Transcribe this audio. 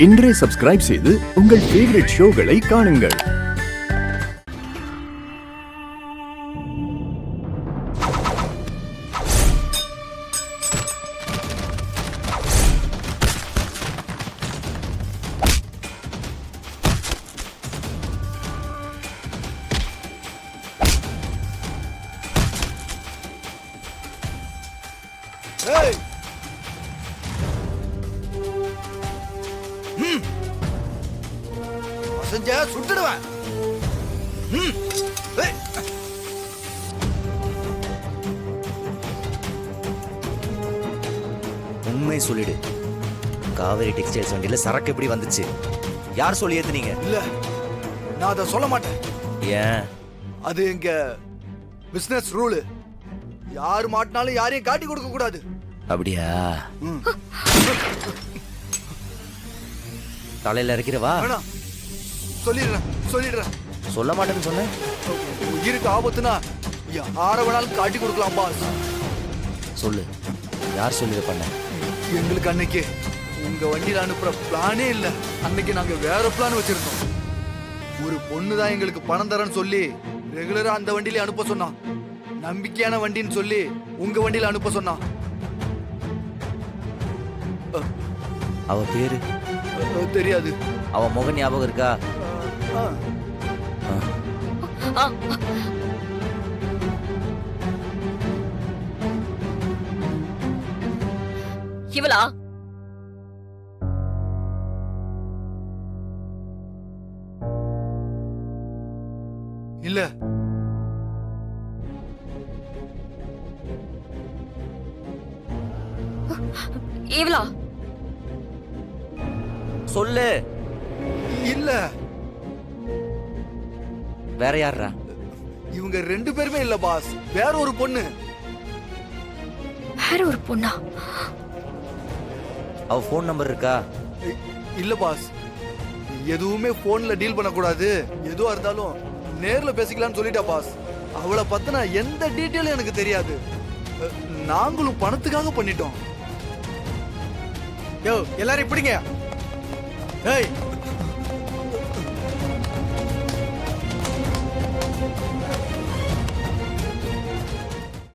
இன்றே சப்ஸ்கிரைப் செய்து உங்கள் ஃபேவரட் ஷோகளை காணுங்கள். சுட்டுடுவேன். உண்மை சொல்லிடு. காவேரி டெக்ஸ்டைல்ஸ் வண்டியில சரக்கு எப்படி வந்துச்சு? யார் சொல்லி ஏத்துனீங்க? இல்ல, நான் அதை சொல்ல மாட்டேன். ஏன்? அது எங்க பிசினஸ் ரூல். யார் மாட்டினாலும் யாரையும் காட்டி கொடுக்க கூடாது. அப்படியா? தலையில இறக்கிறவா? சொல்லிடுறேன். சொல்ல மாட்டேன்னு சொன்னேன். உயிருக்கு ஆபத்துனா யார வேணாலும் காட்டி கொடுக்கலாம் பாஸ். சொல்லு, யார் சொல்லி பண்ண? எங்களுக்கு அன்னைக்கு உங்க வண்டியில அனுப்புற பிளானே இல்ல. அன்னைக்கு நாங்க வேற பிளான் வச்சிருந்தோம். ஒரு பொண்ணு தான் எங்களுக்கு பணம் தரேன்னு சொல்லி ரெகுலரா அந்த வண்டியில அனுப்ப சொன்னான். நம்பிக்கையான வண்டின்னு சொல்லி உங்க வண்டியில அனுப்ப சொன்னான். அவ பேரு தெரியாது. அவ முகம் ஞாபகம் இருக்கா? இவளா? இல்ல, இவளா? சொல்லு. இல்ல, வேற யாரா? இவங்க ரெண்டு பேருமே இல்ல பாஸ். வேற ஒரு பொண்ணு. வேற ஒரு பொண்ணா? அவ போன் நம்பர் இருக்கா? இல்ல பாஸ், எதுவுமே போன்ல டீல் பண்ண கூடாது, எதுவா இருந்தாலும் நேர்ல பேசிக்கலாம்னு சொல்லிட்டா பாஸ். அவளை பத்தின எந்த டீட்டெயிலும் எனக்கு தெரியாது. நாங்களும் பணத்துக்காக பண்ணிட்டோம். யோ, எல்லாரும் இப்படிங்க. ஏய்,